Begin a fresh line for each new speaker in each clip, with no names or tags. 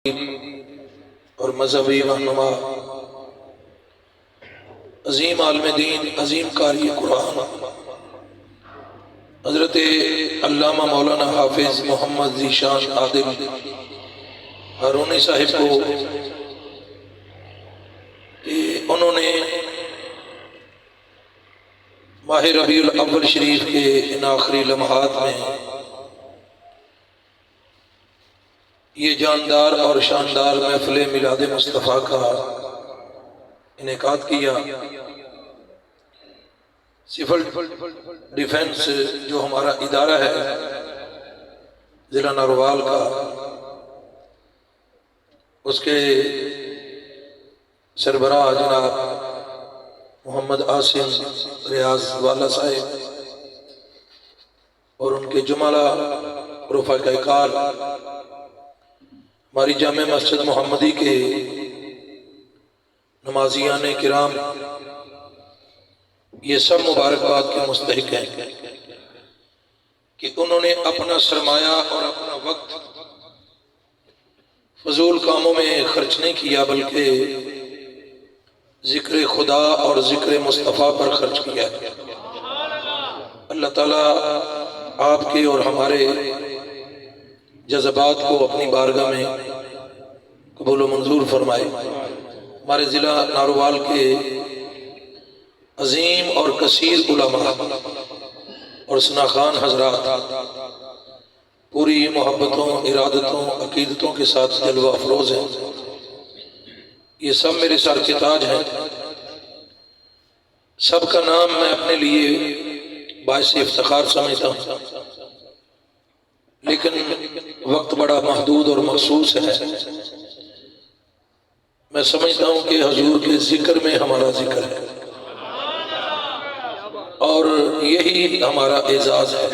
اور مذہبی رہنما، عظیم عالم دین، عظیم قاری قرآن حضرت علامہ مولانا حافظ محمد ذیشان عادل ہارونی صاحب کو کہ انہوں نے ماہ ربیع الاول شریف کے ان آخری لمحات میں یہ جاندار اور شاندار محفل میلاد مصطفیٰ کا انعقاد کیا۔ سول ڈیفنس جو ہمارا ادارہ ہے ضلع ناروال کا، اس کے سربراہ جناب محمد عاصم ریاض والا صاحب اور ان کے جملہ رفقائے کار، ہماری جامع مسجد محمدی کے نمازیان کرام، یہ سب مبارکباد کے مستحق ہیں کہ انہوں نے اپنا سرمایہ اور اپنا وقت فضول کاموں میں خرچ نہیں کیا، بلکہ ذکر خدا اور ذکر مصطفیٰ پر خرچ کیا۔ اللہ تعالیٰ آپ کے اور ہمارے جذبات کو اپنی بارگاہ میں قبول و منظور فرمائے۔ ہمارے ضلع ناروال کے عظیم اور کثیر علماء اور ثناخان حضرات پوری محبتوں، ارادتوں، عقیدتوں کے ساتھ جلوہ افروز ہیں۔ یہ سب میرے سر کے تاج ہیں، سب کا نام میں اپنے لیے باعث افتخار سمجھتا ہوں، لیکن وقت بڑا محدود اور مخصوص ہے۔ میں سمجھتا ہوں کہ حضور کے ذکر میں ہمارا ذکر ہے اور یہی ہمارا اعزاز ہے۔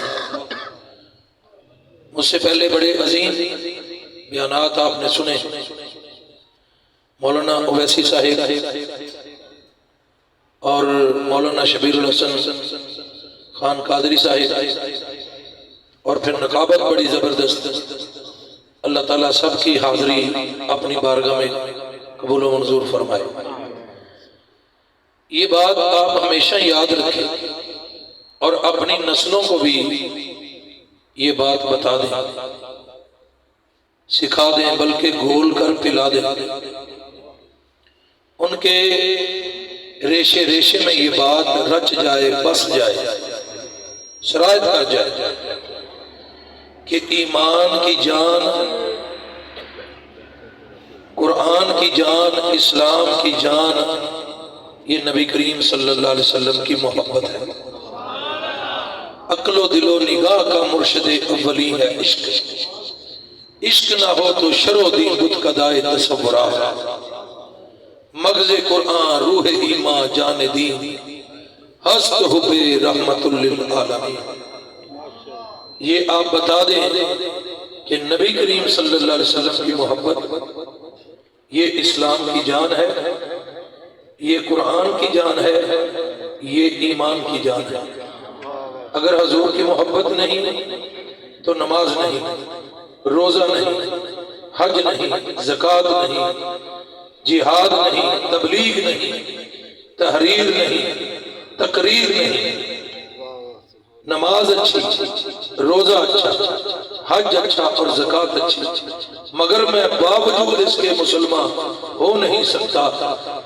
مجھ سے پہلے بڑے عظیم بیانات آپ نے سنے، مولانا اویسی صاحب اور مولانا شبیر الحسن خان قادری صاحب، اور پھر نقابت بڑی زبردست۔ اللہ تعالیٰ سب کی حاضری اپنی بارگاہ میں قبول و منظور فرمائے۔ یہ بات آپ ہمیشہ یاد رکھیں اور اپنی نسلوں کو بھی یہ بات بتا دیں، سکھا دیں، بلکہ گھول کر پلا دیں۔ ان کے ریشے ریشے میں یہ بات رچ جائے، بس جائے، سرایت کر جائے کہ ایمان کی جان، قرآن کی جان، اسلام کی جان، یہ نبی کریم صلی اللہ علیہ وسلم کی محبت ہے۔ عقل و دل و نگاہ کا مرشد اولی ہے عشق، عشق نہ ہو تو شر و دین بت کا دائے تصورات، مغز قرآن روح ایمان جان دین، ہست حب رحمت للعالمین۔ یہ آپ بتا دیں کہ نبی کریم صلی اللہ علیہ وسلم کی محبت یہ اسلام کی جان ہے، یہ قرآن کی جان ہے، یہ ایمان کی جان ہے۔ اگر حضور کی محبت نہیں تو نماز نہیں، روزہ نہیں، حج نہیں، زکوٰۃ نہیں، جہاد نہیں، تبلیغ نہیں، تحریر نہیں، تقریر نہیں۔ نماز اچھی، روزہ اچھا، حج اچھا اور زکوٰۃ اچھی، مگر میں باوجود اس کے مسلمان ہو نہیں سکتا،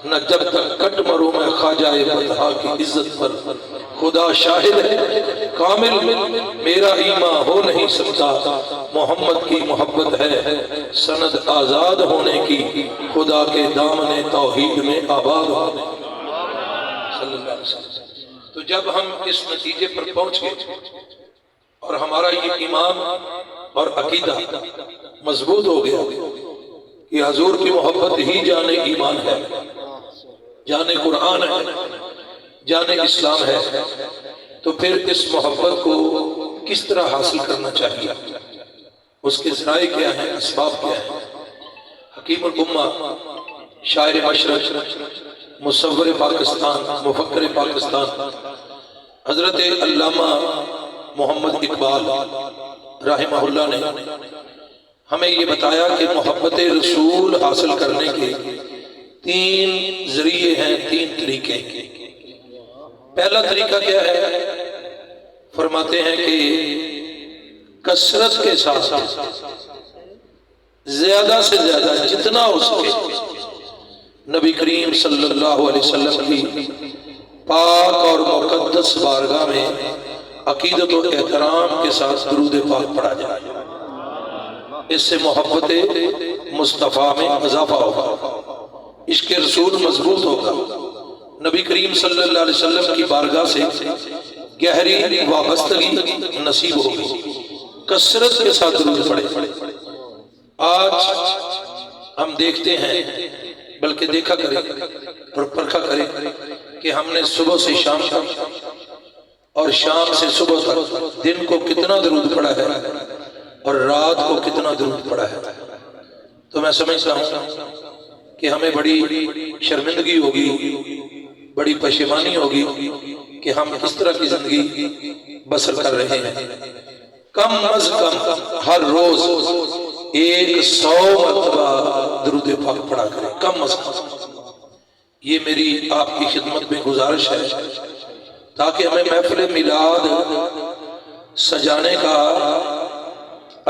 نہ جب تک کٹ مروں میں خواجہ بطحا کی عزت پر۔ خدا شاہد ہے کامل میرا ایمان ہو نہیں سکتا، محمد کی محبت ہے سند آزاد ہونے کی، خدا کے دامن توحید میں آباد ہونے صلی اللہ علیہ وسلم۔ تو جب ہم اس نتیجے پر پہنچ گئے اور ہمارا یہ ایمان اور عقیدہ مضبوط ہو گیا کہ حضور کی محبت ہی جان ایمان ہے، جان قرآن ہے، جان اسلام ہے، تو پھر اس محبت کو کس طرح حاصل کرنا چاہیے، اس کے ذرائع کیا ہیں، اسباب کیا ہیں۔ حکیم الامہ، شاعر مشرق، مصور پاکستان، مفکر پاکستان، حضرت علامہ محمد اقبال رحمہ اللہ نے ہمیں یہ بتایا کہ محبت رسول حاصل کرنے کے 3 ذریعے ہیں، 3 طریقے ہیں۔ پہلا طریقہ کیا ہے؟ فرماتے ہیں کہ کثرت کے ساتھ زیادہ سے زیادہ جتنا ہو سکے نبی کریم صلی اللہ علیہ وسلم کی پاک اور مقدس بارگاہ میں عقیدت و احترام کے ساتھ درود پاک پڑھا جائے۔ اس سے محبت مصطفیٰ میں اضافہ ہوگا، عشق رسول مضبوط ہوگا، نبی کریم صلی اللہ علیہ وسلم کی بارگاہ سے گہری وابستگی نصیب ہوگی۔ کثرت کے ساتھ درود پڑھے۔ آج ہم دیکھتے ہیں، بلکہ دیکھا کریں اور پرکھا کریں کہ ہم نے صبح سے شام تک اور شام سے صبح تک دن کو کتنا درود پڑھا ہے اور رات کو کتنا درود پڑھا ہے۔ تو میں سمجھتا ہوں کہ ہمیں بڑی شرمندگی ہوگی، بڑی پشیمانی ہوگی کہ ہم اس طرح کی زندگی بسر کر رہے ہیں۔ کم از کم ہر روز 100 مرتبہ درود پاک پڑھا کریں، کم از کم۔ یہ میری آپ کی خدمت میں گزارش ہے تاکہ ہمیں محفل میلاد سجانے کا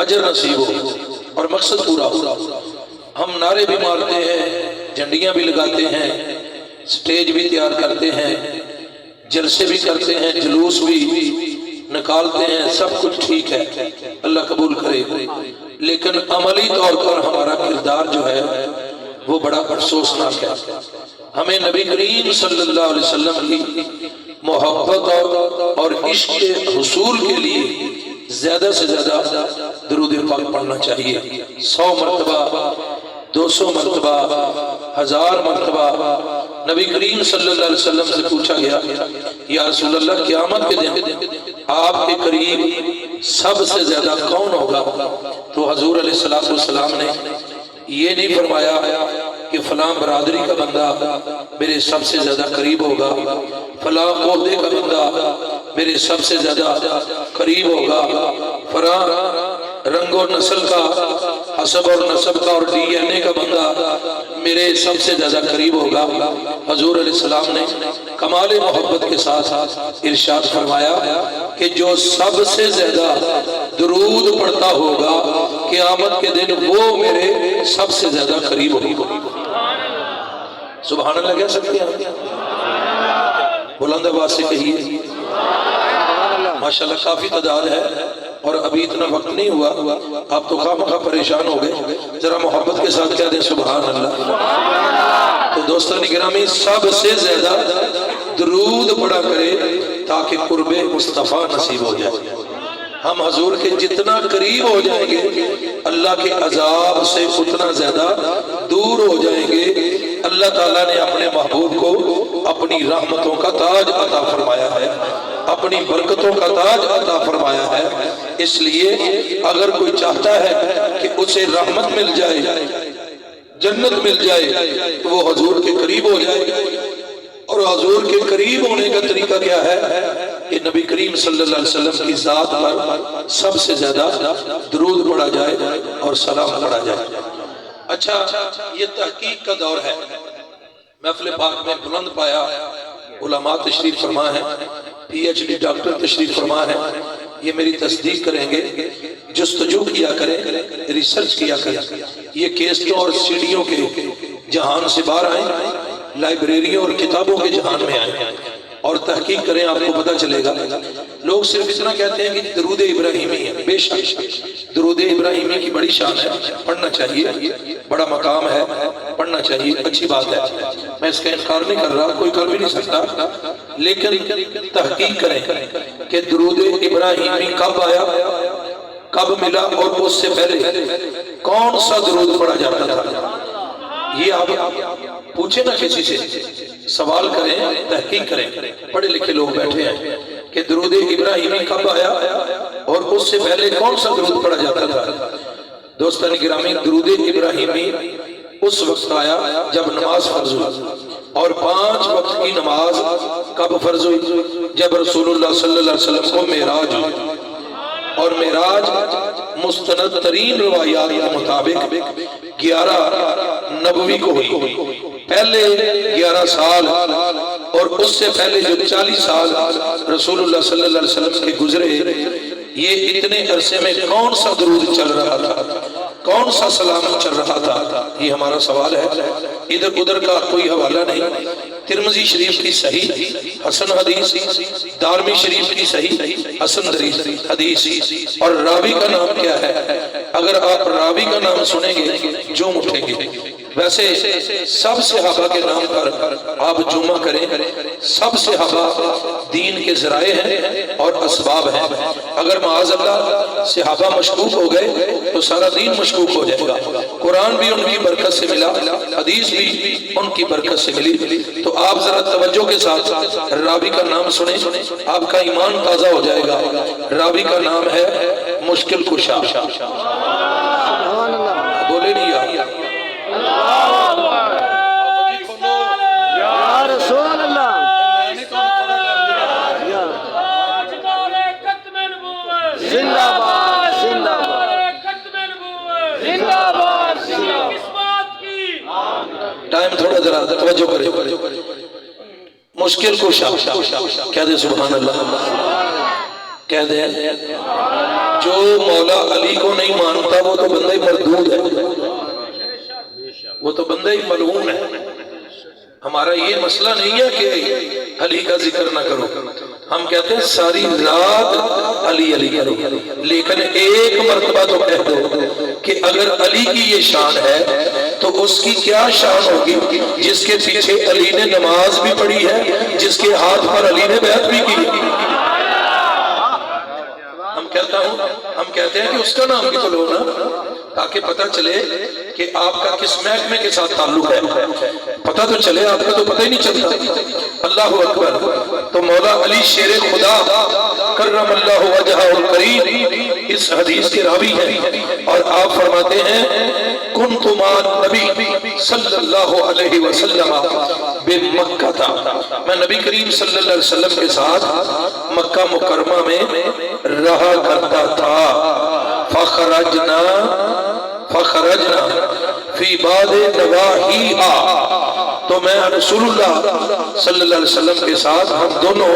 اجر نصیب ہو اور مقصد پورا ہو۔ ہم نعرے بھی مارتے ہیں، جھنڈیاں بھی لگاتے ہیں، سٹیج بھی تیار کرتے ہیں، جلسے بھی کرتے ہیں، جلوس بھی نکالتے ہیں، سب کچھ ٹھیک ہے، اللہ قبول کرے، لیکن عملی طور پر ہمارا کردار جو ہے وہ بڑا افسوسناک ہے۔ ہمیں نبی کریم صلی اللہ علیہ وسلم کی محبت اور عشق حصول کے لیے زیادہ سے زیادہ درود پاک پڑھنا چاہیے۔ 100 مرتبہ، 200 مرتبہ، 1000 مرتبہ۔ نبی کریم صلی اللہ علیہ وسلم سے پوچھا گیا، یا رسول اللہ قیامت کے دن آپ کے قریب سب سے زیادہ کون ہوگا؟ تو حضور علیہ السلام نے یہ نہیں فرمایا کہ فلاں برادری کا بندہ میرے سب سے زیادہ قریب ہوگا، فلاں عہدے کا بندہ میرے سب سے زیادہ قریب ہوگا، فلاں رنگ و نسل کا، حسب اور نسب کا اور ڈی این اے کا بندہ میرے سب سے زیادہ قریب ہوگا۔ حضور علیہ السلام نے کمال محبت کے ساتھ ارشاد فرمایا کہ جو سب سے زیادہ درود پڑھتا ہوگا قیامت کے دن وہ میرے سب سے زیادہ قریب ہوگا۔ سبحان اللہ کہہ سکتے ہیں؟ بلند آواز سے کہیے ماشاءاللہ۔ کافی تعداد ہے اور ابھی اتنا وقت نہیں ہوا، آپ تو خواہ مخواہ پریشان ہو گئے، ذرا محبت کے ساتھ کہہ دیں سبحان اللہ۔ تو دوستان گرامی، سب سے زیادہ درود پڑھا کرے تاکہ قرب مصطفیٰ نصیب ہو جائے۔ ہم حضور کے جتنا قریب ہو جائیں گے اللہ کے عذاب سے اتنا زیادہ دور ہو جائیں گے۔ اللہ تعالیٰ نے اپنے محبوب کو اپنی رحمتوں کا تاج عطا فرمایا ہے، اپنی برکتوں کا تاج عطا فرمایا ہے۔ اس لیے اگر کوئی چاہتا ہے کہ اسے رحمت مل جائے، جنت مل جائے، تو وہ حضور کے قریب ہو جائے۔ اور حضور کے قریب ہونے کا طریقہ کیا ہے کہ نبی کریم صلی اللہ علیہ وسلم کی ذات پر سب سے زیادہ درود پڑھا جائے اور سلام پڑھا جائے۔ اچھا، یہ تحقیق کا دور ہے۔ محفل پاک میں بلند پایا علماء تشریف فرما ہے، پی ایچ ڈی ڈاکٹر تشریف فرما ہے، یہ میری تصدیق کریں گے، جستجو کیا کریں، ریسرچ کیا کریں، یہ کیسٹوں اور سیڈیوں کے جہان سے باہر آئیں، لائبریریوں اور کتابوں کے جہان میں آئیں اور تحقیق کریں، آپ کو پتہ چلے گا۔ لوگ صرف اتنا کہتے ہیں کہ درود ابراہیمی ہے، بے شک درود ابراہیمی کی بڑی شان ہے، پڑھنا چاہیے، بڑا مقام ہے، پڑھنا چاہیے، اچھی بات ہے، میں اس کا انکار نہیں کر رہا، کوئی کر بھی نہیں سکتا، لیکن تحقیق کریں کہ درود ابراہیمی کب آیا، کب ملا اور اس سے پہلے کون سا درود پڑھا جاتا تھا۔ یہ آپ پوچھیں نا کسی سے، سوال کریں، تحقیق کریں، پڑھے لکھے لوگ بیٹھے ہیں کہ درود ابراہیمی کب آیا اور اس سے پہلے کون سا درود پڑھا جاتا تھا۔ دوستان گرامی، درود ابراہیمی اس وقت آیا جب نماز فرض ہوئی، اور 5 وقت کی نماز کب فرض ہوئی؟ جب رسول اللہ صلی اللہ علیہ وسلم کو معراج ہوئی، اور معراج مستند ترین روایات کے مطابق 11 نبوی کو ہوئی، پہلے 11 سال اور اس سے پہلے جو 40 سال رسول اللہ صلی اللہ علیہ وسلم کے گزرے، یہ اتنے عرصے میں کون سا درود چل رہا تھا، کون سا سلام چل رہا تھا، یہ ہمارا سوال ہے۔ ادھر ادھر کا کوئی حوالہ نہیں۔ ترمذی شریف کی صحیح حسن حدیث، دارمی شریف کی صحیح حسن حدیث، اور راوی کا نام کیا ہے؟ اگر آپ راوی کا نام سنیں گے جوم اٹھیں گے۔ ویسے سب صحابہ کے نام پر آپ جمعہ کریں، سب صحابہ دین کے ذرائع ہیں اور اسباب ہیں۔ اگر معاذ اللہ صحابہ مشکوک ہو گئے تو سارا دین مشکوک ہو جائے گا۔ قرآن بھی ان کی برکت سے ملا، حدیث بھی ان کی برکت سے ملی۔ تو آپ ذرا توجہ کے ساتھ راوی کا نام سنیں، آپ کا ایمان تازہ ہو جائے گا۔ راوی کا نام ہے مشکل کشا۔ بولے نہیں یار، ٹائم تھوڑا ذرا توجہ کرے۔ مشکل کشا کہہ دے سبحان اللہ، کہہ دے جو مولا علی کو نہیں مانتا وہ تو بندہ ہی مردود ہے، وہ تو بندہ ہی ملعون ہے۔ ہمارا یہ مسئلہ نہیں ہے کہ علی کا ذکر نہ کرو، ہم کہتے ہیں ساری رات علی علی کرو، لیکن ایک مرتبہ تو کہہ دو کہ اگر علی کی یہ شان ہے تو اس کی کیا شان ہوگی جس کے پیچھے علی نے نماز بھی پڑھی ہے، جس کے ہاتھ پر علی نے بیعت بھی کی۔ ہم کہتے ہیں کہ اس کا نام بھی تو لو نا، تاکہ پتہ چلے کہ آپ کا کس محکمے کے ساتھ تعلق ہے، پتہ تو چلے، آپ کا تو پتہ ہی نہیں چلتا۔ اللہ اکبر۔ تو مولا علی شیر خدا کرم اللہ وجہہ الکریم اس حدیث کے راوی ہیں، اور آپ فرماتے ہیں کنت مع النبی صلی اللہ علیہ وسلم بمکہ تھا، میں نبی کریم صلی اللہ علیہ وسلم کے ساتھ مکہ مکرمہ میں رہا کرتا تھا۔ فخرجنا فی بعض نواحیہا، تو میں رسول اللہ صلی اللہ علیہ وسلم کے ساتھ ہم دونوں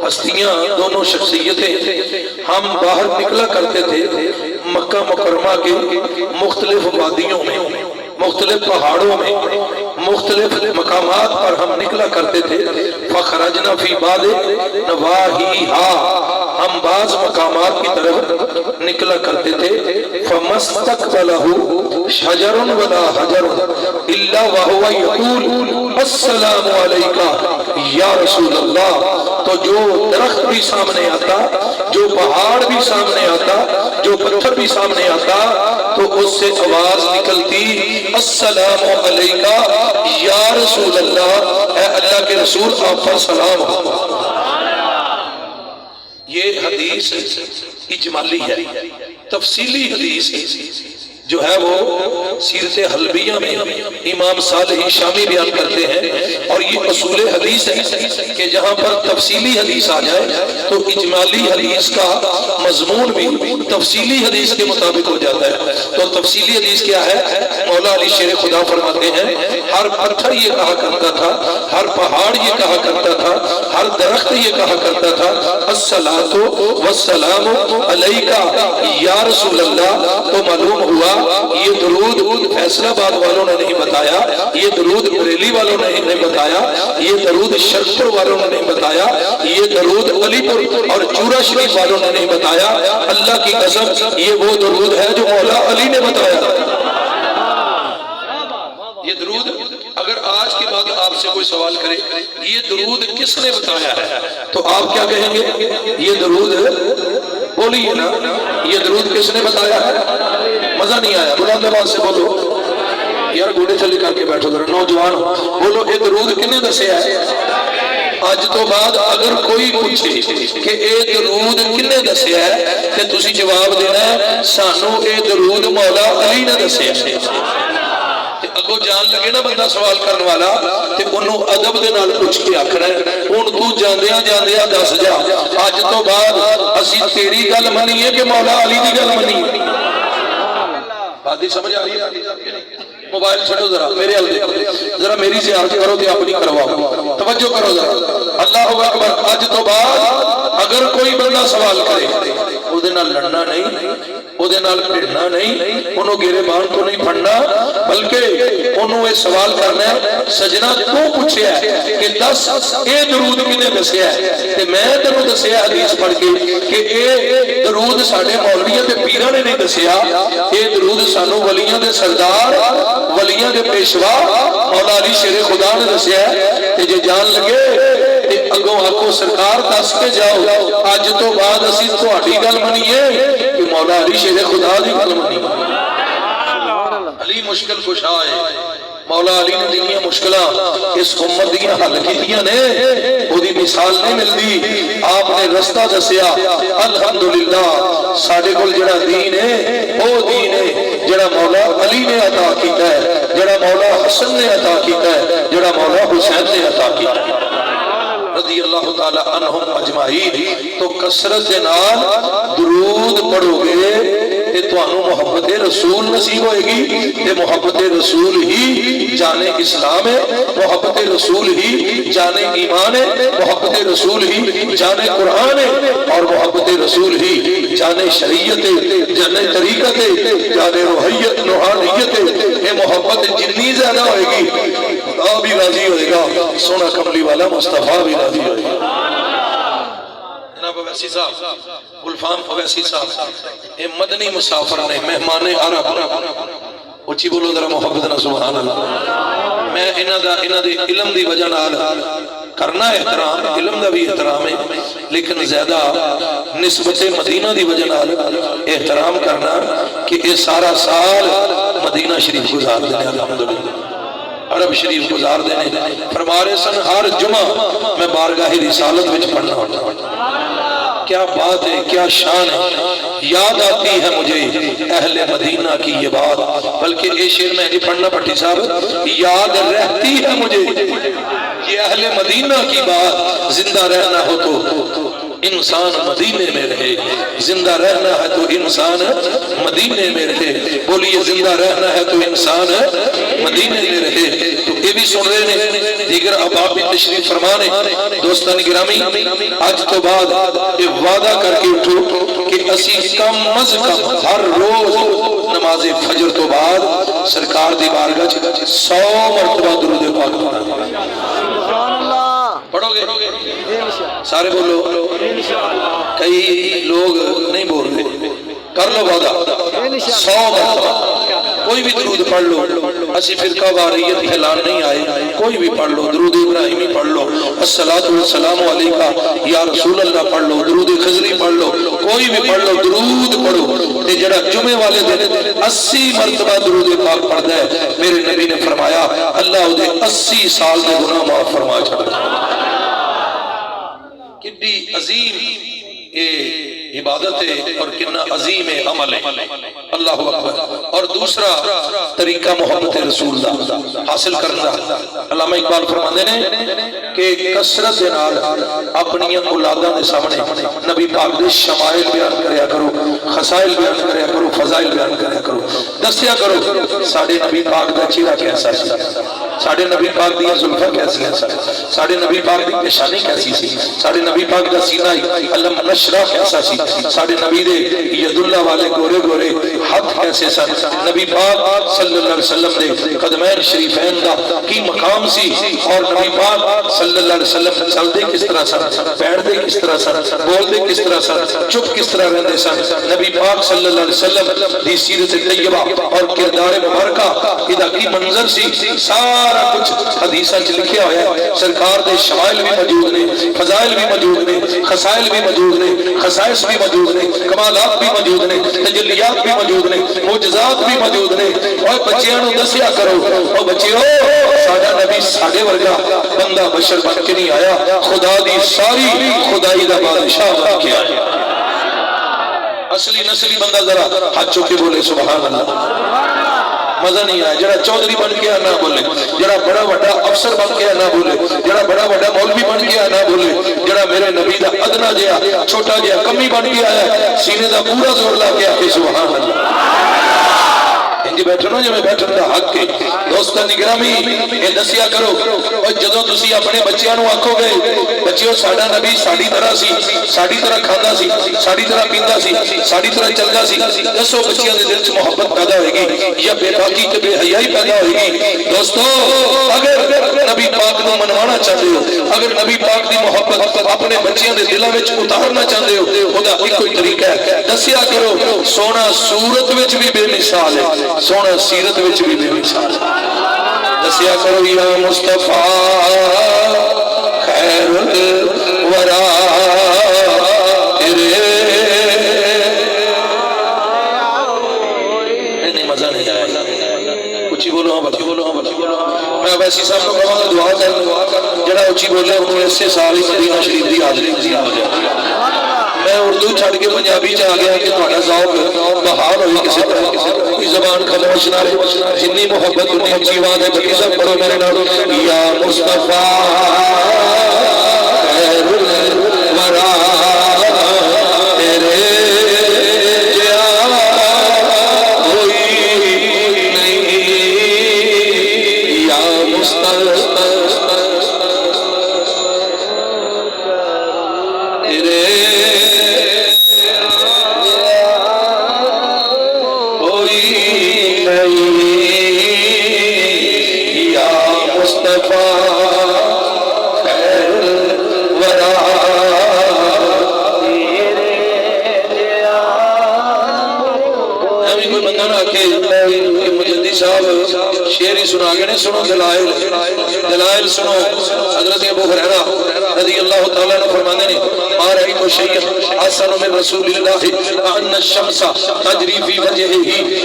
ہستیاں، دونوں شخصیتیں، ہم باہر نکلا کرتے تھے مکہ مکرمہ کے مختلف وادیوں میں، مختلف پہاڑوں میں، مختلف مقامات پر ہم نکلا کرتے تھے۔ فخرجنا فی بعض نواحیہا، ہم بعض مقامات کی طرف نکلا کرتے تھے۔ فَمَسْتَقْبَلَهُ شَجَرٌ وَلَا حَجَرٌ إِلَّا وَهُوَ يَقُولُ السَّلَامُ عَلَيْكَ یا رسول اللہ، تو جو درخت بھی سامنے آتا، جو پہاڑ بھی سامنے آتا، جو پتھر بھی سامنے آتا، تو اس سے آواز نکلتی السلام علیکہ یا رسول اللہ، اے اللہ کے رسول آپ پر سلام ہو۔ یہ حدیث اجمالی ہے، تفصیلی حدیث جو ہے وہ سیرت حلبیہ میں امام صالح شامی بیان کرتے ہیں، اور یہ اصول حدیث ہے کہ جہاں پر تفصیلی حدیث آ جائے تو اجمالی حدیث کا مضمون بھی تفصیلی حدیث کے مطابق ہو جاتا ہے۔ تو تفصیلی حدیث کیا ہے؟ مولا علی شیر خدا فرماتے ہیں ہر پتھر یہ کہا کرتا تھا، ہر پہاڑ یہ کہا کرتا تھا، ہر درخت یہ کہا کرتا تھا الصلاۃ والسلام علیکہ یا رسول اللہ۔ تو معلوم ہوا یہ درود فیصل آباد والوں نے نہیں بتایا، یہ درود بریلی والوں نے نہیں بتایا، یہ درود شرقپور والوں نے نہیں بتایا، یہ درود علی پور اور چورا شریف والوں نے نہیں بتایا، اللہ کی قسم یہ وہ درود ہے جو مولا علی نے بتایا۔ یہ درود اگر آج کے بعد آپ سے کوئی سوال کرے یہ درود کس نے بتایا ہے تو آپ کیا کہیں گے؟ یہ درود بولیے نا، یہ درود کس نے بتایا ہے؟ مزہ نہیں آیا؟ بلند آواز سے بولو یار، گوڑے چلی کر کے بیٹھو ذرا نوجوان، بولو یہ درود کنے دسیا ہے؟ آج تو بعد اگر کوئی پوچھے کہ اے درود کنے دسیا ہے کہ تسی جواب دینا ہے سانو اے درود مولا علی نے دسیا ہے۔ اگو جان لگے نا بندہ سوال کرنے والا تے انہوں ادب دے نال پوچھ کے آکھنا ہے ہن تو جاندیاں جاندیاں دس جا اج تو بعد اسی تیری گل منیے کہ مولا علی دی گل منیے بات سمجھ آ رہی ہے موبائل چھڑو ذرا میرے حل دیکھو ذرا میری زیارت کرو تے اپنی کرواؤ توجہ کرو ذرا اللہ اکبر اج تو بعد اگر کوئی بندہ سوال کرے او دے نال لڑنا نہیں او دے نال بھڑنا نہیں انہوں گیرے بان تو نہیں پڑھنا بلکہ انہوں یہ سوال کرنا ہے سجنا تو پوچھے ہے کہ دس اے درود کنے دسیا ہے کہ میں تینوں دسیا حدیث پڑھ کے کہ اے درود ساڑھے مولویاں دے پیرہ نے نہیں دسیا اے درود سانو ولیاں دے سردار ولیاں دے پیشوا مولا علی شیر خدا نے دسیا ہے کہ جے جان لگے اگوں آکو سرکار دس کے جاؤ آج تو بعد اسی تو آٹی گل منیے کہ مولا علی شیر خدا دی گل منیے علی مشکل کشا ہے مولا علی نے دنیا مشکلہ اس امت دیا حل کیتیاں نے وہ دی مثال نہیں ملتی آپ نے رستہ دسیا الحمدللہ ساڑھے کل جڑا دین ہے وہ دین ہے جڑا مولا علی نے عطا کیتا ہے جڑا مولا حسن نے عطا کیتا ہے جڑا مولا حسین نے عطا کیتا ہے رضی اللہ تعالی عنہم اجمعین تو کثرت نال درود پڑھو گے کہ توانو محبت رسول نصیب ہوئے گی کہ محبت رسول ہی جانے اسلام ہے محبت رسول ہی جانے ایمان ہے محبت رسول ہی جانے قرآن ہے اور محبت رسول ہی جانے شریعت ہے جانے طریقت ہے جانے روحانیت ہے یہ محبت جتنی زیادہ ہوئے گی خدا بھی راضی ہوئے گا سونا کملی والا مصطفیٰ بھی راضی ہوئے گا جناب اویسی صاحب گلفام اویسی صاحب اے مدنی مسافر نے مہمان عرب اچھی بولو ذرا محبت نہ سبحان اللہ میں انہاں دے علم دی وجہ نال کرنا احترام علم دا بھی احترام ہے لیکن زیادہ نسبت مدینہ دی وجہ نال احترام کرنا کہ یہ سارا سال مدینہ شریف گزار دینے الحمدللہ عرب شریف گزار دینے فرما رہے سن ہر جمعہ میں بارگاہ رسالت وچ پڑھنا ہوتا کیا بات ہے کیا شان ہے یاد آتی ہے مجھے اہل مدینہ کی یہ بات بلکہ یہ شعر میں نہیں پڑھنا پٹی صاحب یاد رہتی ہے مجھے یہ اہل مدینہ کی بات زندہ رہنا ہو تو انسان مدینے میں رہے زندہ رہنا ہے تو انسان مدینے میں رہے بولیے زندہ رہنا ہے تو انسان مدینے میں رہے تو یہ بھی سن رہے ہیں دیگر اباب بھی تشریف فرمانے دوستان گرامی آج تو بعد یہ وعدہ کر کے اٹھو کہ اسی کم از کم ہر روز نماز فجر تو بعد سرکار دی بارگاہ 100 مرتبہ درود پاک پڑھو گے سارے بولو کئی لوگ نہیں بول رہے کر لو وعدہ 100 مرتبہ کوئی بھی درود پڑھ لو اسی فرقہ واریت پھیلان نہیں آئے کوئی بھی پڑھ لو درود ابراہیمی پڑھ لو الصلاۃ والسلام علیکہ یا رسول اللہ پڑھ لو درود خضری پڑھ لو کوئی بھی پڑھ لو درود پڑھو تے جڑا جمعے والے دن 80 مرتبہ درود پاک پڑھدا ہے میرے نبی نے فرمایا اللہ دے 80 سال دے گناہ معاف فرما چھڑے کتنی عظیم عبادت ہے اور کتنا عظیم عمل ہے اللہ اکبر اور دوسرا طریقہ محبت رسول اللہ حاصل کرنا علامہ اقبال فرماندے نے کہ کثرت نال اپنی اولاداں دے سامنے نبی پاک دے شمائل بیان کریا کرو خصائل بیان کریا کرو فضائل بیان کریا کرو دسیا کرو ساڑھے نبی پاک دا چہرہ کیسا سی ساڑھے نبی پاک دیا زلفہ کیسی ہیں ساڑھے نبی پاک دی پیشانی کیسی سی ساڑھے نبی پاک دا سینہ علم نشرہ کیسا سی ساڑھے نبی دے ید اللہ والے گورے گورے ہاتھ کیسے سن نبی پاک صلی اللہ علیہ وسلم دے قدمین شریفین دا کی مقام سی اور نبی پاک صلی اللہ علیہ وسلم چل دے کس طرح سن بیٹھ دے کس طرح سن بول دے کس طرح سن چپ کس طرح رہنے سن نبی پاک صلی اللہ علیہ وسلم دی سیرت طیبہ اور کردار مبارکہ ادا کی منظر سی سارا کچھ حدیثہ لکھیا ہوا ہے سرکار دے شمائل بھی موجود نے فضائل بھی موجود نے خصائل بھی موجود نے خصائص بھی موجود نے کمالات بھی موجود نے تجلیات بھی موجود نے معجزات بھی موجود نے اور بچیاں نو دسیا کرو او بچیو ساڈا نبی ساڈے ورگا بندہ بشر بن کے نہیں آیا خدا دی ساری خدائی دا بادشاہ بن کے آیا اصلی نسلی بندہ ذرا ہاتھ چوکے بولے سبحان اللہ مزہ نہیں آیا. جڑا چودھری بن گیا نہ بولے, جڑا بڑا بڑا افسر بن گیا نہ بولے, جڑا بڑا بڑا مولوی بن گیا نہ بولے, جڑا میرے نبی دا ادنا جہا چھوٹا جہا کمی بن گیا ہے سینے دا پورا زور لا کے آکے سبحان اللہ. انجی بیٹھنو جو میں بیٹھن دا حق کے دوستان گرامی یہ دسیا کرو. اور جدو تسی اپنے بچیاں نو آکھو گے بچیو ساڈا نبی ساڈی طرح سی, ساڈی طرح کھانا سی, ساڈی طرح پیندا سی, ساڈی طرح چلدا سی, دسو بچیاں دے دل چ محبت پیدا ہوئے گی یا بے باکی تے بے حیائی پیدا ہوئے گی؟ دوستو اگر نبی پاک نو منوانا چاہتے ہو, اگر نبی پاک دی محبت اپنے بچیاں دے دلاں وچ اتارنا چاہتے ہو, خدا ایک کوئی طریقہ ہے. دسیا کرو سونا صورت وچ بھی بے مثال ہے, سونا سیرت وچ بھی بے مثال ہے. دسیا کرو یا مصطفیٰ خیر الورا تیرے. نہیں مزہ نہیں آیا, اچھی بولو ہاں بلا. میں ویسی صاحب کو کہاں گا دعا کر, جڑا اچھی بولے انہوں اسے سال مدینہ شریف دی حاضری نصیب ہو جائے. میں اردو چھڑ کے پنجابی چ آ گیا کہ تھوڑا ذوق بحال ہوئی کسی طرح, کوئی زبان خاموش نہ رہے. جتنی محبت اتنی اچھی بات ہے. بکی سب پڑھو میرے نال یا مصطفیٰ خیر الورا تیرے جیا کوئی نہیں, یا مصطفیٰ تیرے شیری سنا گئے. سنو دلائل, دلائل سنو. حضرت ابو ہریرہ رضی اللہ تعالیٰ نے فرمانے نے ما رأیت شیئا احسن من رسول اللہ ان الشمس تجری فی وجہہ.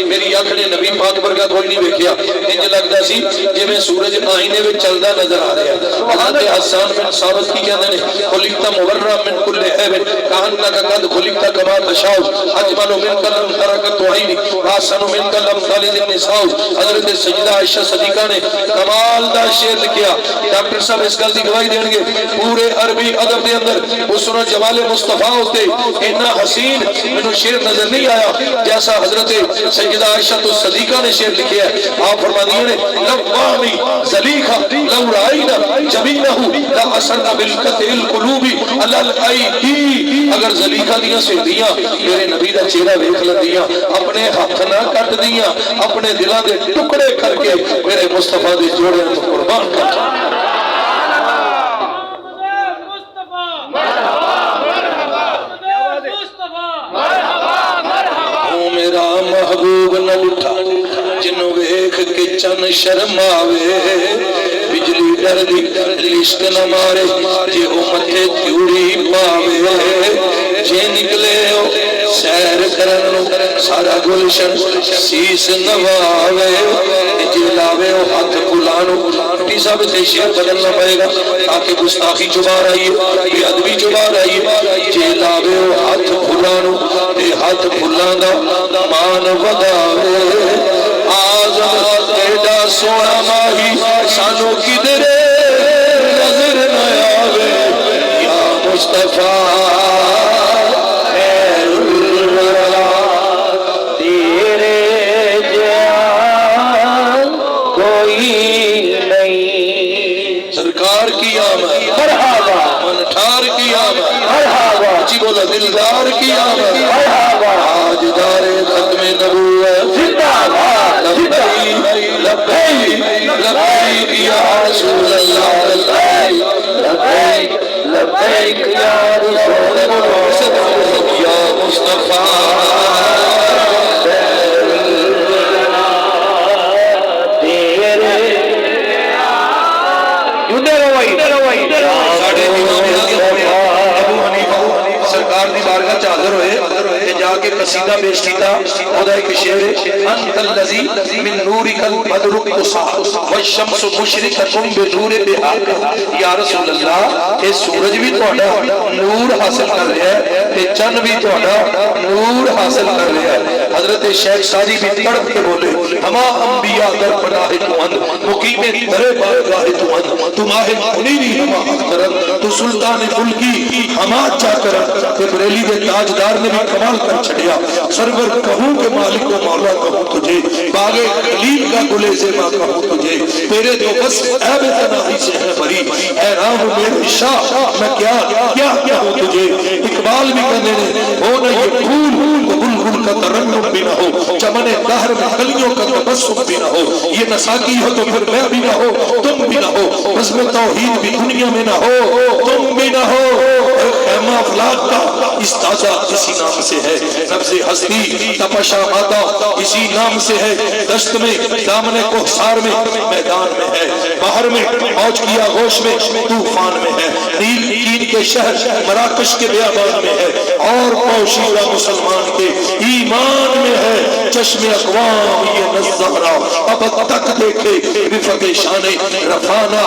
میری آنکھ نے نبی پاک ورگا کوئی نہیں دیکھا. انج لگتا سی جی میں سورج آئینے میں چلدا نظر آ رہا ہے. حضرت حسان بن ثابت کی کہتے ہیں خلقت مبرا من کل عیب کانک قد خلقت کما تشاء اجمل منک لم ترکت عینی احسن منک لم تلد النساء. حضرت سیدہ عائشہ صدیقہ نے کمال دا شعر لکھیا. ڈاکٹر صاحب اس گل دی گواہی دیں گے پورے عربی ادب دے اندر حسن و جمال مصطفیٰ ہوتے اتنا حسین مینوں شعر نظر نہیں آیا جیسا حضرت سیدہ عائشہ صدیقہ نے شعر لکھیا ہے. آپ فرماتی ہیں لوامی زلیخہ لو رائنا جبینہ لا اثرنا بالقطع القلوب علی الایدی. اگر زلیخہ دیاں سہیلیاں میرے نبی دا چہرہ ویکھ لندیاں اپنے ہاتھ نہ کٹ دیاں اپنے دلاں دے ٹکڑے کر کے میرے مصطفیٰ دے جوڑے کو قربان کر. میرا محبوب نہ اٹھا جنوں ویکھ کے چن شرماوے, بجلی ڈر دی عشق نہ مارے جے او متھے تیوڑی پاوے. جے نکلے او سیر کرن سارا گلشن سیس نواوے, جے لاوے او ہاتھ پھلانو. ٹی صاحب تے شعر بدلنا پڑے گا تاکہ گستاخی چھپا رہی ہے, بے ادبی چھپا رہی ہے. جے لاوے او ہاتھ پھلانو تے ہاتھ پھلان دا مان وداوے. آزاد ایڈا سونا ماہی سانو کدرے نظر نہ آوے. یا مصطفیٰ خیر الورا تیرے جان کوئی نہیں. سرکار کی آمد مرحبا, منٹھار کی آمد مرحبا, جی بولا دلدار کی آمد مرحبا, آج دار ختم نبوت زندہ باد. لبیک لبیک لبیک یا رسول اللہ, لبیک لبیک یا رسول اللہ, یا مصطفیٰ تیرے. ساڑھے امام اعظم ابو حنیفہ سرکار دی بارگاہ چ حاضر ہوئے کہ جا کے قصیدہ پیش کیتا خدا ایک شعر انت الذی من نورک البدر قصا والشمس مشرقۃ بنور بہا یا رسول اللہ اے سورج بھی تہاڈا نور حاصل کر رہا ہے تے چن بھی تہاڈا نور حاصل کر رہا ہے۔ حضرت شیخ ساجی بھی تڑپ کے بولے ہما انبیاء در پناہ تو اند مقیم در بارگاہ تو اند تو ماہ منیری ہما اخترن تو سلطان ملکی ہما چاکرن کہ بریلی دے تاجدار نے بھی کمال کر چھڑیا سرور کہوں کہ مالک و مولا کہوں تجھے باغ خلیل کا گلے زیبا کہوں تجھے تیرے تو بس عیب تناہی سے ہے بری اے راہ میرے شاہ میں کیا کہوں تجھے اقبال بھی کہنے ہو نہ یہ پھول بلبل کا ترنم بھی نہ ہو چمن دہر میں کلیوں کا تبسم بھی نہ ہو یہ نساکی ہو تو پھر میں بھی نہ ہو تم بھی نہ ہو بزم توحید بھی دنیا میں نہ ہو تم بھی نہ ہو خیمہ افلاق کا استاذہ اسی نام سے ہے نبض ہستی تپشا ماتا اسی نام سے ہے دشت میں دامن کوہسار میں میدان میں ہے باہر میں موج کیا گوش میں طوفان میں ہے نیل چین کے شہر مراکش کے بیابان میں ہے اور پوشیدہ مسلمان کے ایمان میں ہے چشم اقوام یہ نظارہ اب تک دیکھے رفق شان رفانہ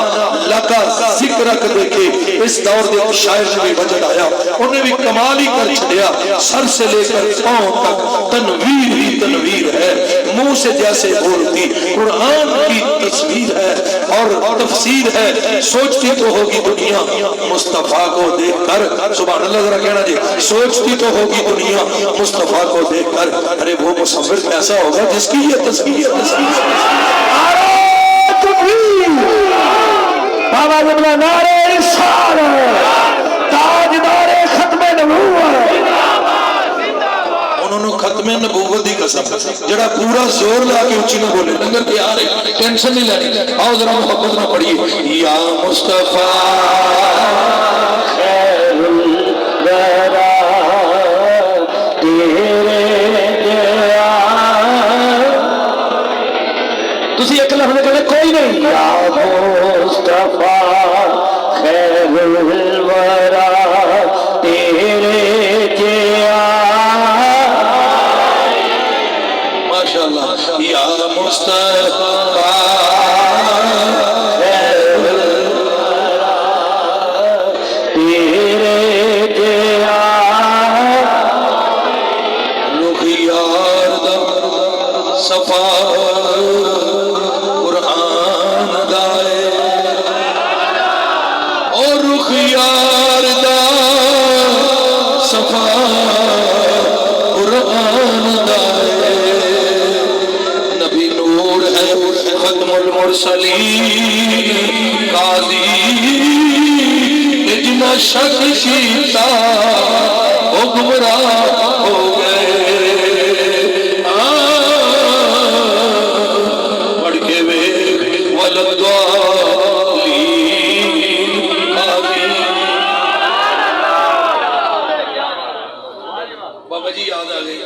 لکا ذکرک دیکھے اس دور دے شاعر نے بھی وجد آیا انہیں بھی کمال ہی کر چھڑیا سر سے لے کر پاؤں تک تنویر ہی تنویر ہے منہ سے جیسے بولتی قرآن کی تصویر ہے اور تفسیر ہے سوچتی تو ہوگی دنیا مصطفیٰ کو دیکھ کر سبحان اللہ ذرا کہنا جی سوچتی تو ہوگی دنیا مصطفیٰ کو دیکھ کر ارے وہ مصور کیسا ہوگا جس کی یہ تصویر
بابا جملہ نعرہ رسالت تاجدار ختم نبوت
انہوں نے ختم نبوت دی قسم جڑا پورا زور لا کے اچھی نہ بولے لنگر کے آ رہے ٹینشن نہیں لینی آؤ ذرا محبت نہ پڑھیے یا مصطفیٰ
خیر الورا تیرے گیا تسی ایک لفظ کہنے کوئی نہیں یا مصطفیٰ خیر الورا تیرے گیا
ماشاءاللہ یا مصطفیٰ
خیر الورا تیرے گیا
رخ یار دا صفا قرآن دائے اور رخ یار دا صفا قرآن دائے نبی نور ہے ختم المرسلین قاضی جنا شک کیتا وہ گمراہ ہو گئے پڑھ کے ویکھ ولدالین قاضی بابا جی یاد آ گئی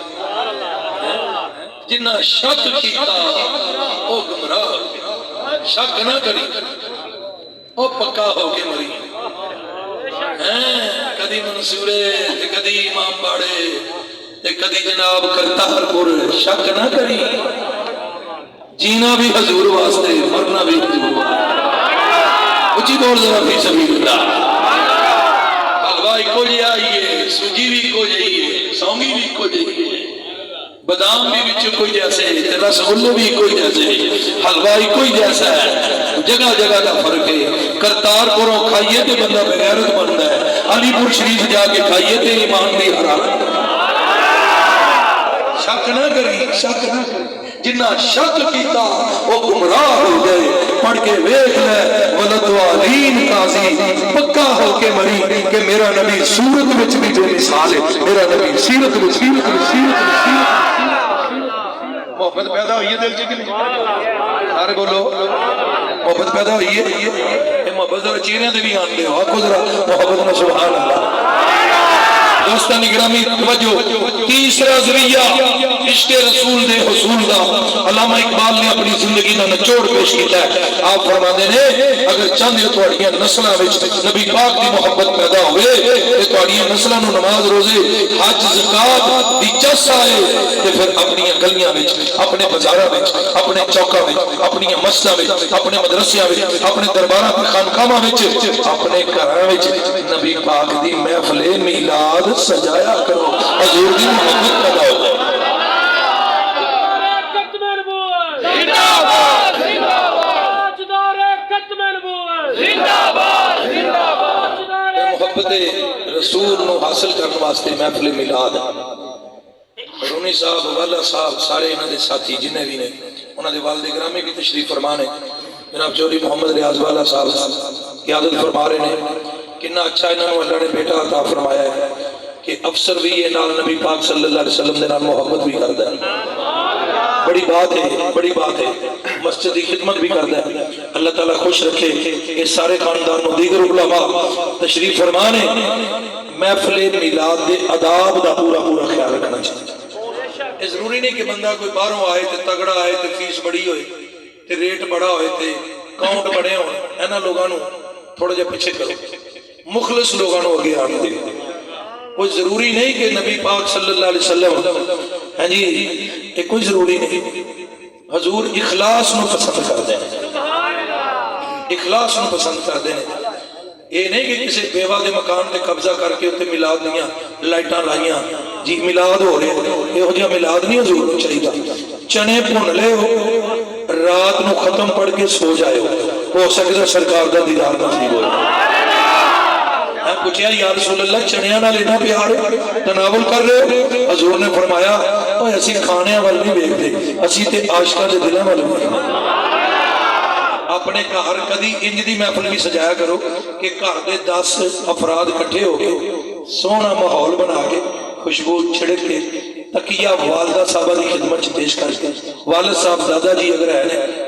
جنا شک کیتا وہ گمراہ ہو گئے شک نہ کری وہ پکا ہو کے مری کدی منصورے کدی امام باڑے کدی جناب کرتار پور شک نہ کری جینا بھی حضور واسطے مرنا بھی حضور واسطے اچھی بول ذرا فی سبیل اللہ حلوہ کو جی آئیے سوجی بھی کو جائیے سونگی بھی کو جائیے بادام بھی بچ کوئی جیسے رسگلے بھی کوئی جیسے حلوہ کوئی جیسا ہے جگہ جگہ کا فرق ہے کرتار پوروں کھائیے تے بندہ بغیرت بنتا ہے علی پور شریف جا کے کھائیے تے ایمان دی حرارت شک نہ کری شک نہ کری جنہ شک کیتا وہ گمراہ ہو گئے پڑھ کے ویکھ لے ولدالین قاضی پکا ہو کے مری کہ میرا نبی صورت وچ بھی جو مثال ہے میرا نبی سیرت وچ محبت پیدا ہوئی ہے دل چ کہ نہیں سارے بولو محبت پیدا ہوئی ہے یہ محبت ذرا چہرے دے بھی آن لے آکھو ذرا محبت نہ سبحان اللہ دوستان گرامی توجہ، تیسرا ذریعہ عشق رسول دے حصول دا علامہ اقبال نے اپنی زندگی دا نچوڑ پیش کیتا ہے. آپ فرماندے نے اگر چاہندے ہو تہاڈیاں نسلاں وچ نبی پاک دی محبت پیدا ہوئے تے تہاڈیاں نسلاں نو نماز روزے حج زکات دی چس آئے تے پھر اپنی گلیاں وچ اپنے بازاراں وچ اپنے چوکاں وچ اپنی مسجداں وچ اپنے مدرسیاں وچ اپنے درباراں تے خانقاہاں وچ اپنے گھراں وچ نبی پاک دی محفل میلاد سجایا کرو. حضور دی محبت پیدا ہو جائے. محبت رسول نو حاصل کرنے واسطے محفل میلاد رونی صاحب والا صاحب سارے انہاں دے ساتھی جنہیں بھی نے انہاں دے والد گرامی بھی تشریف فرمانے. جناب چوری محمد ریاض والا صاحب قیادت فرما رہے ہیں. کتنا اچھا انہوں نے اللہ نے بیٹا عطا فرمایا ہے کہ افسر بھی یہ نال نبی پاک صلی اللہ علیہ وسلم دے نال محبت بھی کرتا ہے. بڑی بات ہے، بڑی بات ہے. مسجد کی خدمت بھی کرتا ہے. اللہ تعالیٰ خوش رکھے کہ سارے خاندان و دیگر علماء تشریف فرمانے. محفل میلاد دے آداب دا پورا پورا خیال رکھنا چاہیے. ضروری نہیں کہ بندہ کوئی باہروں آئے تے تگڑا آئے تے فیس بڑی ہوئے تے ریٹ بڑا ہوئے تے کاؤنٹ بڑے ہوں. اینا لوگاں نو تھوڑا جا پیچھے کرو، مخلص لوگاں نو اگے آنے دے. کوئی ضروری نہیں کہ نبی پاک صلی اللہ علیہ وسلم ہاں جی یہ کوئی ضروری نہیں. حضور اخلاص نو پسند کر دیں، اخلاص نو پسند کر دیں. یہ نہیں کہ کسی بیوہ دے مکان تے قبضہ کر کے اتنے میلاد دیاں لائٹاں لائیاں جی میلاد ہو رہے یہ ہو جا میلاد نہیں حضور کو چاہیے. چنے بھن لے ہو رات نو ختم پڑھ کے سو جائے ہو سکتا سرکار دا دیدار نصیب ہو. میں پوچھا یا رسول اللہ چنیاں نال اتنا پیار تناول کر رہے ہو؟ حضور نے فرمایا اوے اسی کھانے وال نہیں ویکھدے، اسی تے عاشقاں دے دلاں وال ویکھدے. اپنے گھر کدی انج دی محفل بھی سجایا کرو کہ گھر دے 10 افراد اکٹھے ہو کے سونا ماحول بنا کے خوشبو چھڑک کے تکیہ والدہ صاحبہ دی خدمت پیش کر کے والد صاحب دادا جی اگر ہے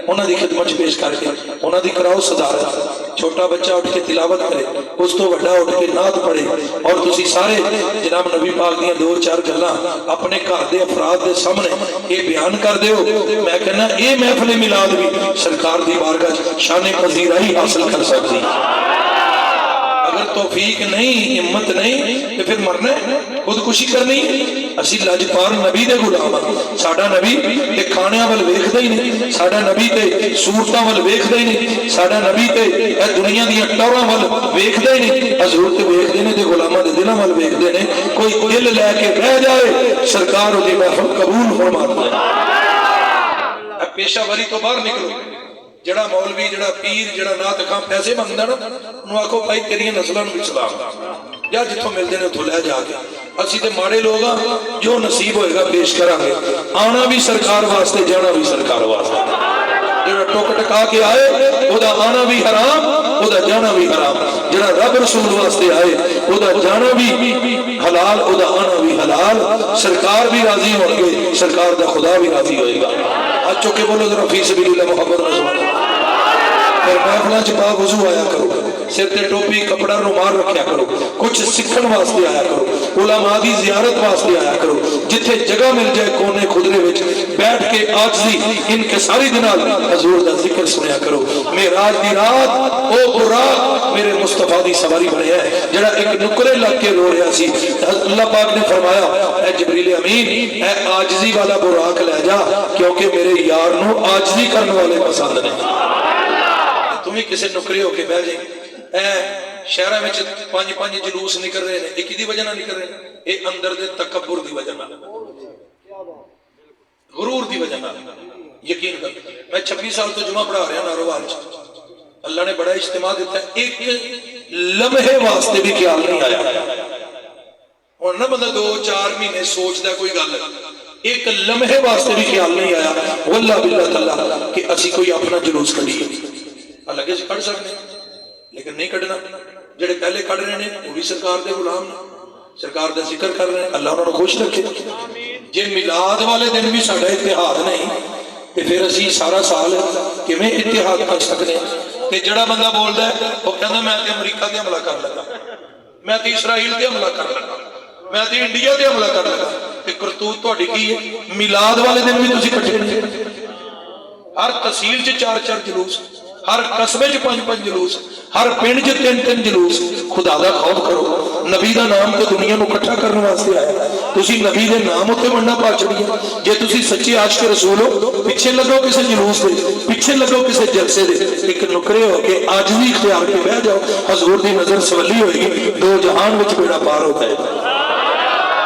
انہاں دی خدمت پیش کر کے انہاں دی کراؤ صدارت. چھوٹا بچہ اٹھ کے تلاوت کرے، اس تو بڑا اٹھ کے نعت پڑھے اور تسی سارے جناب نبی پاک دیاں 2-4 گلاں اپنے گھر دے افراد دے سامنے یہ بیان کر دیو. میں کہنا یہ محفل میلاد بھی سرکار دی بارگاہ شان پذیرائی حاصل کر سکتی. اگر توفیق نہیں ہمت نہیں تو پھر مرنا ہے، خودکشی کرنی. اسی لاجپال نبی دے غلام ہاں. ساڈا نبی تے کھانیاں ول ویکھدا ہی نہیں، ساڈا نبی تے صورتاں ول ویکھدا ہی نہیں، ساڈا نبی تے اے دنیا دیاں ٹوراں ول ویکھدا ہی نہیں. حضور تے ویکھدے نے تے غلاماں دے دلاں ول ویکھدے نے. کوئی دل لے کے بہ جائے سرکار دی محفل قبول فرماتا ہے. اب پیشہ وری تو باہر نکلو. جڑا مولوی جڑا پیر جڑا نات خاں پیسے منگدا نا انہوں آکھو بھائی تیریاں نسلاں نوں بھی سلام یا جتھوں ملدے نے اتھوں لے جا کے. اسی تے ماڑے لوگ ہاں جو نصیب ہوئے گا پیش کریں گے. آنا بھی سرکار واسطے جانا بھی سرکار واسطے. جڑا ٹوک ٹکا کے آئے او دا آنا بھی حرام او دا جانا بھی حرام. جڑا رب رسول واسطے آئے او دا جانا بھی حلال او دا آنا بھی حلال. سرکار بھی راضی ہوں گے، سرکار دا خدا بھی راضی ہوئے گا. آج چکے بولو ذرا فی سبیل اللہ محمد رسول اللہ. پھر محفلاں چ پاک وضو آیا کرو، سر تے ٹوپی کپڑا رومال رکھیا کرو، کچھ سیکھن واسطے آیا کرو، علماء دی زیارت واسطے آیا کرو. جتھے جگہ مل جائے کونے خدرے وچ بیٹھ کے عاجزی انکساری دے نال حضور دا ذکر سنیا کرو. معراج دی رات او براق میرے مصطفیٰ دی سواری بنیا ہے جڑا ایک نکرے لگ کے رو رہا سی. اللہ پاک نے فرمایا اے جبریل امین اے عاجزی والا براق لے جا کیونکہ میرے یار نو عاجزی کرنے والے پسند نے. تمہیں کسے نکرے ہو کے بہ جائیں. اے شہرہ میں 5 جلوس نکل رہے ہیں. ایک دی وجہ نہ نکل رہے ہیں، اے اندر دے تکبر دی وجہ نہ، غرور دی وجہ نہ. یقین کر میں 26 سال تو جمعہ پڑھا رہا ناروال چ. اللہ نے بڑا اجتماع دیتا ہے، ایک لمحے واسطے بھی خیال نہیں آیا. اور نہ بندہ 2-4 مہینے سوچتا ہے کوئی گل، ایک لمحے واسطے بھی خیال نہیں آیا واللہ باللہ تعالی کہ اسی کوئی اپنا جلوس کھڑیے. لگے سے کھڑ سکتے لیکن نہیں کھڑنا. جڑے پہلے کھڑ رہے ہیں وہ بھی سرکار دے غلام نے، سرکار دا ذکر کر رہے ہیں. اللہ انہوں نے خوش رکھے. جے میلاد والے دن بھی ساڈا اتحاد نہیں تو پھر اسی سارا سال کیویں اتحاد کر سکتے ہیں. تے جڑا بندہ بولدا ہے وہ کہندا میں تے امریکہ تے حملہ کر لگا، میں تے اسرائیل تے حملہ کر لگا. میں تو انڈیا تے حملہ کر لگا کہ کرتوت تہاڈی کی ہے میلاد والے دن بھی تسی کٹھے نہیں ہر تحصیل چ 4 جلوس ہر قصبے چ 5 جلوس ہر پنڈ چ 3 جلوس خدا دا خوف کرو نبی دا نام تو دنیا نو اکٹھا کرنے واسطے آیا تسی نبی دے نام اتنے بننا پا چڑیا جے تسی سچے عاشق رسول ہو پیچھے لگو کسی جلوس دے پیچھے لگو کسی جلسے دے ایک نکرے ہو کے عاجزی اختیار کے بہ جاؤ حضور دی نظر سولی ہوئے گی 2 جہان وچ بیڑا پار ہوتا ہے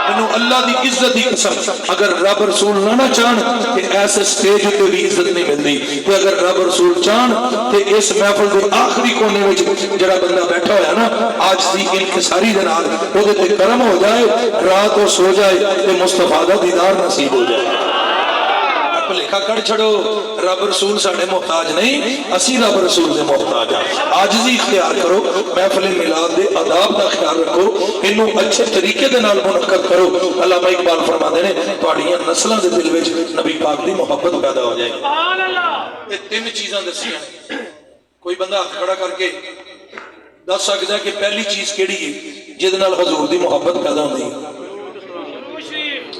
انہوں اللہ دی عزت دی قسم اگر رب رسول نہ چاہن کہ ایسے سٹیج تے بھی عزت نہیں ملتی کہ اگر رب رسول چاہن کہ اس محفل دے آخری کونے وچ جڑا بندہ بیٹھا ہویا نا آج دی انکساری دے نال او دے تے کرم ہو جائے رات کو سو جائے تے مصطفیٰ دا دیدار نصیب ہو جائے لکھا کر چھڑو رب رسول ساڑھے محتاج نہیں اسی رب رسول دے محتاج ہیں عاجزی اختیار کرو محفل میلاد دے آداب دا خیال رکھو انہوں اچھے طریقے دے نال منعقد کرو علامہ اقبال فرما دے نے تہاڈیاں نسلاں دے دل وچ نبی پاک دی محبت پیدا ہو جائے گی یہ 3 چیزاں دسیاں کوئی بندہ ہاتھ کھڑا کر کے دس سکدا ہے کہ پہلی چیز کیڑی ہے جس نال حضور دی محبت پیدا ہوندی ہے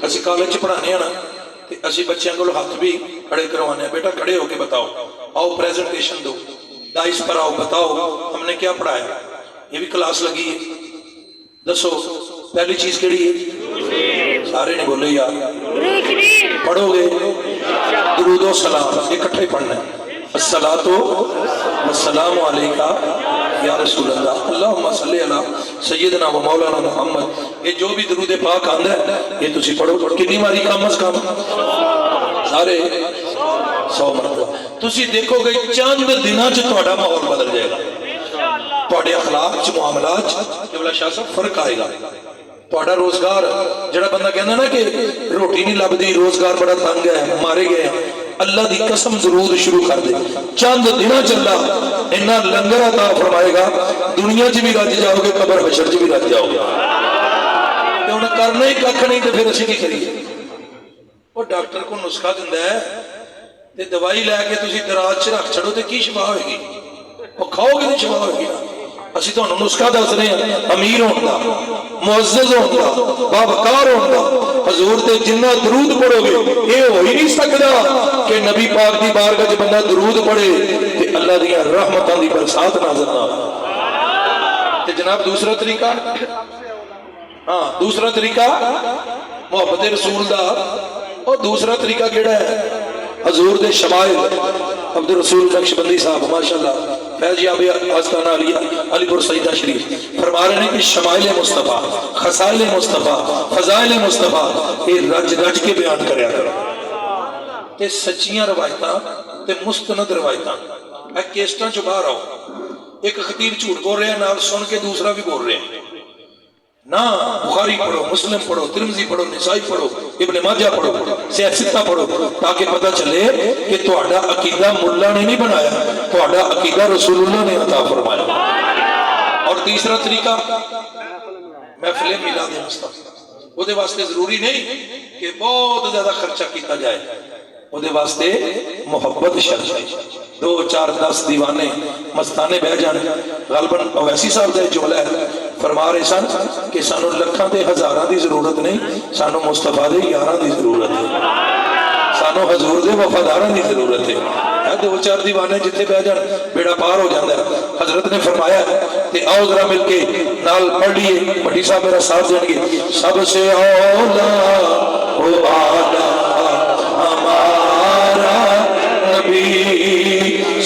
اسی کالج چ پڑھانے ہیں نا اسی بچیاں کو ہاتھ بھی کھڑے کروانے ہیں بیٹا کھڑے ہو کے بتاؤ آؤ پریزنٹیشن دو دائس پر آؤ بتاؤ ہم نے کیا پڑھایا یہ بھی کلاس لگی ہے دسو پہلی چیز کیڑی ہے سارے نے بولے یار پڑھو گے درود و سلام اکٹھے پڑھنا ہے الصلاۃ والسلام علیکہ یا رسول اللہ اللہم صلی علی سیدنا و مولانا محمد یہ جو بھی درود پاک آندہ ہے یہ تسی پڑھو کتنی ماری کام از کام سارے 100 مرتبہ تسی دیکھو گے چند دنوں چ تہاڈا ماحول بدل جائے گا تہاڈے اخلاق چ معاملات چ کہ بلا شاہ صاحب فرق آئے گا تہاڈا روزگار جڑا بندہ کہندا نا کہ روٹی نہیں لبدی روزگار بڑا تنگ ہے مارے گئے ہیں اللہ دی قسم درود شروع کر دے چند دنوں چلا انہا لنگر عطا فرمائے گا دنیا چ بھی رج جاؤ گے قبر حشر چ بھی رج جاؤ گے کہ انہیں کرنا ہی ککھ نہیں تو پھر اسی کی کریے وہ ڈاکٹر کو نسخہ دندا ہے تے دوائی لے کے تسی دراز چ رکھ چھڑو تے کی شفا ہوئے گی وہ کھاؤ گے تے شفا ہوئے گی اسی تو نسخہ دس رہے ہیں امیر ہونا معزز ہونا بابکار ہونا حضور تے جنہ درود پڑھو گے یہ ہو ہی نہیں سکتا کہ نبی پاک دی بارگاہ وچ بندہ درود پڑھے تے اللہ دی رحمتاں دی برسات نازل نہ تے جناب دوسرا طریقہ ہاں دوسرا طریقہ محبت رسول دا اور دوسرا طریقہ کیڑا ہے حضور دے شمائل عبد الرسول نقشبندی صاحب ماشاءاللہ فیض یاب آستانہ علی پور سیدہ شریف فرما رہے ہیں کہ شمائل مصطفیٰ خصائل مصطفیٰ فضائل مصطفیٰ یہ رج رج کے بیان کریا کرو کہ سچیاں روایتاں تے مستند روایتاں اے کیسٹاں چ باہر آؤ ایک خطیب جھوٹ بول رہے ہیں نال سن کے دوسرا بھی بول رہے ہیں نہ بخاری پڑھو مسلم پڑھو ترمذی پڑھو نسائی پڑھو ابن ماجہ پڑھو سیاستہ پڑھو تاکہ پتہ چلے کہ تہاڈا عقیدہ ملا نے نہیں بنایا تہاڈا عقیدہ رسول اللہ نے عطا فرمایا اور تیسرا طریقہ محفل میلاد مصطفیٰ وہ دے واسطے ضروری نہیں کہ بہت زیادہ خرچہ کیتا جائے وہ دے واسطے محبت شرط ہے 2 4 10 دیوانے مستانے بہ جانے غالباً اویسی صاحب دا جملہ ہے فرما رہے سن کہ سانو لکھاں تے ہزاراں دی ضرورت نہیں سانو مصطفیٰ دے یاراں دی ضرورت ہے سانو حضور دے وفاداراں دی ضرورت ہے 2 4 دیوانے جتنے بہ جان بیڑا پار ہو جاتا ہے حضرت نے فرمایا کہ آؤ ذرا مل کے نال پڑھ لیے بھٹی صاحب میرا ساتھ دیں گے سب سے اولا او آلہ ہمارا نبی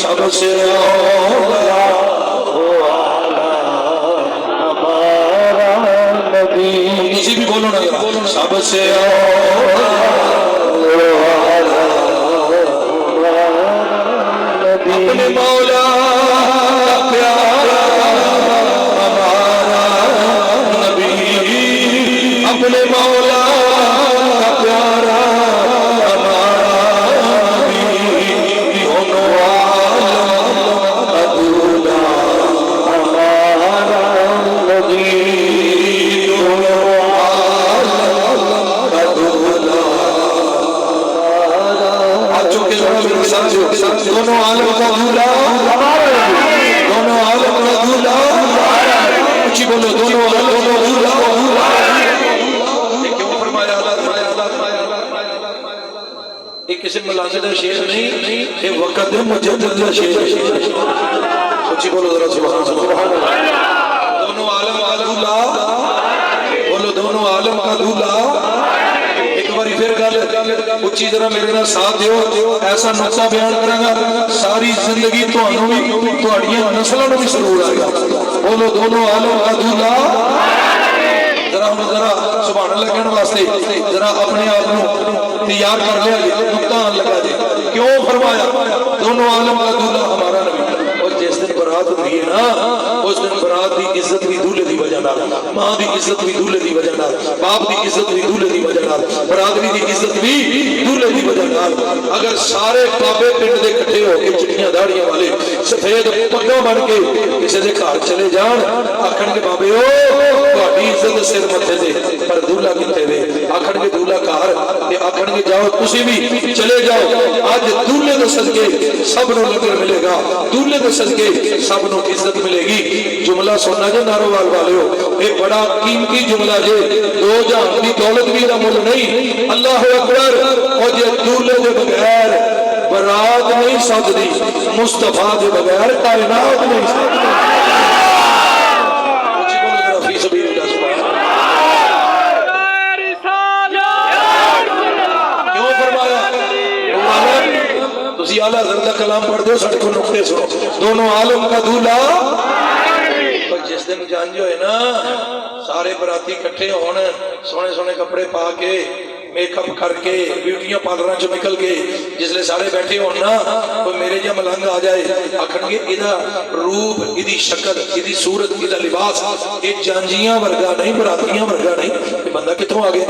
سب سے اولا کسی بھی بولو نا سب سے اپنے مولا پیارا ہمارا نبی اپنے مولا پیارا ہمارا نبی دونوں عالم ادولا ہمارا نبی دونوں عالم کا دھولا دونوں عالم کا دھولا اچھی بولو دونوں عالم کا دھولا کسی ملازم کا شیر نہیں، یہ وقت ہے مجدد کا شیر ہے۔ سچی بولو ذرا سبحان اللہ۔ دونوں عالم کا دولہ، بولو دونوں عالم کا دولہ۔ ایک باری پھر گل اچھی طرح میرے نال ساتھ دیو، ایسا نقطہ بیان کراں گا ساری زندگی تہانوں بھی تہاڈیاں نسلاں نوں بھی سرور آئے گا۔ بولو دونوں عالم کا دولہ۔ ذرا سبحان اللہ کہنے واسطے ذرا اپنے آپ کو تیار کر لیا جی، نقطہ آن لگا جی۔ کیوں فرمایا دونوں عالم کا دولہ ہمارا نبی؟ اور جس دن برات ہوئی ہے نا، اس دن برات دی عزت بھی دولے دی وجہ نال، ماں دی عزت بھی دولے دی وجہ نال، باپ دی عزت بھی دولے دی وجہ نال، برادری دی عزت بھی دولے دی وجہ نال۔ اگر سارے بابے پنڈ دے کٹھے ہو کے چٹیاں داڑیاں والے سفید پگاں بن کے کسی دے گھر چلے جان، آکھن کے بابے او تہاڈی عزت سر متھے تے، پر دولہ کتے وے؟ آکھن کے دولہ گھر تے آکھن کے جاؤ تسی بھی چلے جاؤ، اج دولے دے صدقے سب نوں لنگر ملے گا، دولے دے صدقے سب نوں عزت ملے گی۔ جملہ سننا جے ناروال والےو، اے بڑا قیمتی جملہ جے، دو جہان دی دولت بھی دا مل نہیں۔ اللہ اکبر۔ او جے دولے دے بغیر برات نہیں سجدی، مصطفیٰ دے بغیر کائنات نہیں سجدی۔ تسی اعلیٰ حضرت کا کلام پڑھ دو، سڑے کو نقطے سنو۔ دونوں عالم کا دولہ۔ اور جس دن جانجو ہے نا، سارے براتی کٹھے ہون، سونے سونے کپڑے پا کے، میک اپ کر کے، بیوٹیاں پارلراں چ نکل کے، جس لئے سارے بیٹھے ہون نا، کوئی میرے جا ملنگ آ جائے، آکھن گے ایدہ روپ، ایدی شکل، ایدی صورت، ایدہ لباس، اے جانجیاں ورگا نہیں، براتیاں ورگا نہیں، یہ بندہ کتوں آگے؟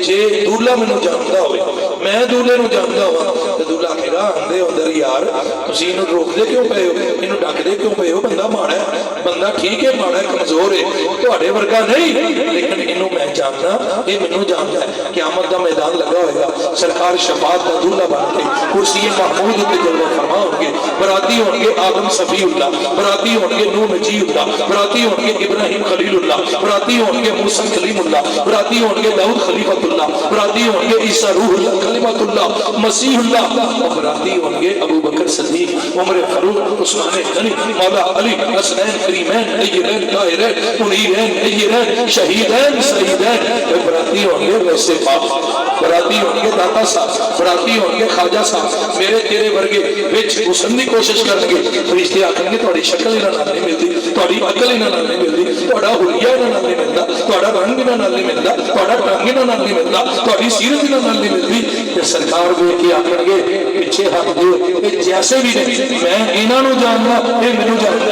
جے دولہ میں نو جانتا ہوئے، میں دولے نو جانتا ہوا، تو دولہ کہے گا اندے اندر یار تسی انہوں روک دے کیوں پہے ہو، انہوں ڈاک دے کیوں پہے ہو؟ بندہ ماڑا ہے، بندہ ٹھیک ہے، ماڑا ہے، کمزور ہے، تو اڑے ورگا نہیں، لیکن انہوں میں جاننا، یہ منوں جانتا ہے۔ قیامت دا میدان لگا ہوئے گا، سرکار شفاعت دا دولہ بن کے کرسی محمود کے جلوہ فرما ہوں گے، براتی ہوں گے آدم صفی اللہ، براتی ہوں گے نوح نجی اللہ، براتی ہوں گے ابراہیم خلیل اللہ، براتی ہوں گے موسیٰ کلیم اللہ، براتی ہوں گے داؤد خلیفۃ اللہ، براتی ہوں گے عیسیٰ روح اللہ کلمۃ اللہ مسیح اللہ، اور براتی ہوں گے ابو بکر صدیق، عمر فاروق، عثمان غنی، مولا علی، حسنین کریمین، ایرین طاہرین، منیرین ایرین، شہیدین سعیدین، براتی ہوں گے ویسے پاک، براتی ہوں گے داتا صاحب، براتی ہوں گے خواجہ صاحب، میرے تیرے ورگے وچ گھسن دی کوشش کریں گے، فرشتے آکھیں گے تہاڈی شکل انہاں نال نہیں ملدی، تہاڈی عقل انہاں نال نہیں ملدی، تہاڈا حلیہ انہاں نال نہیں ملدا، تہاڈا رنگ انہاں نال نہیں ملدا، تہاڈا ڈھنگ انہاں نال نہیں ملدا، تہاڈی سیرت انہاں نال نہیں ملدی۔ تے سرکار ویکھ کے آکھیں گے پیچھے ہٹ دیو، اے جیسے بھی نہیں، میں انہاں نوں جاننا، اے مینوں جاندا۔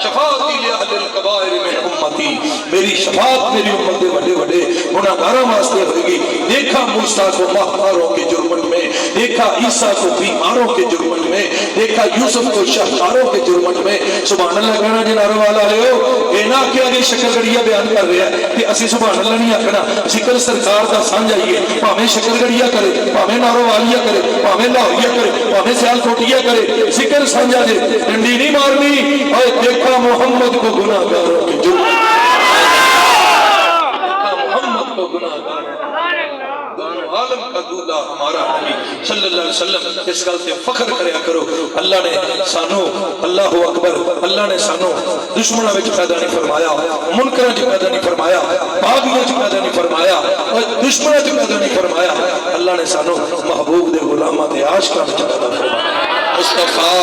شفاعتی لأہل الکبائر من امتی، میری شفاعت میری امت دے بڑے بڑے گناہگاراں واسطے ہوئے گی۔ دیکھا موسیٰ کو ماہواروں کے جرمن میں، دیکھا عیسیٰ کو بیماروں کے جرمن میں، دیکھا یوسف کو شہکاروں کے جرمن میں۔ سبحان اللہ کہنا جناروں والا ہے ہو، اینا کیا دی شکل گڑیا بیان کر رہا ہے کہ اسی سبحان اللہ نہیں آکھنا، ذکر سرکار دا سانجائیے، پاہمیں شکل گڑیا کرے، پاہمیں نارو والیا کرے، پاہمیں لاہوریہ کرے، پاہمیں سیال کوٹیا کرے، ذکر سانجا دے، ڈنڈی نہیں مارنی۔ اور دیکھا محمد کو گناہگاروں کے جرم، محمد کو گناہگاروں دونوں عالم کا دولہ ہمارا نبی صلی اللہ علیہ وسلم۔ اس گل سے فخر کریا کرو، اللہ نے سانو، اللہ اکبر، اللہ نے سانو دشمنوں وچ پیدا نہیں فرمایا، منکراں وچ پیدا نہیں فرمایا، باغیاں وچ پیدا نہیں فرمایا، اور دشمنوں وچ پیدا نہیں فرمایا، اللہ نے سانو محبوب دے غلاماں دے عاشقاں وچ پیدا فرمایا۔ مصطفیٰ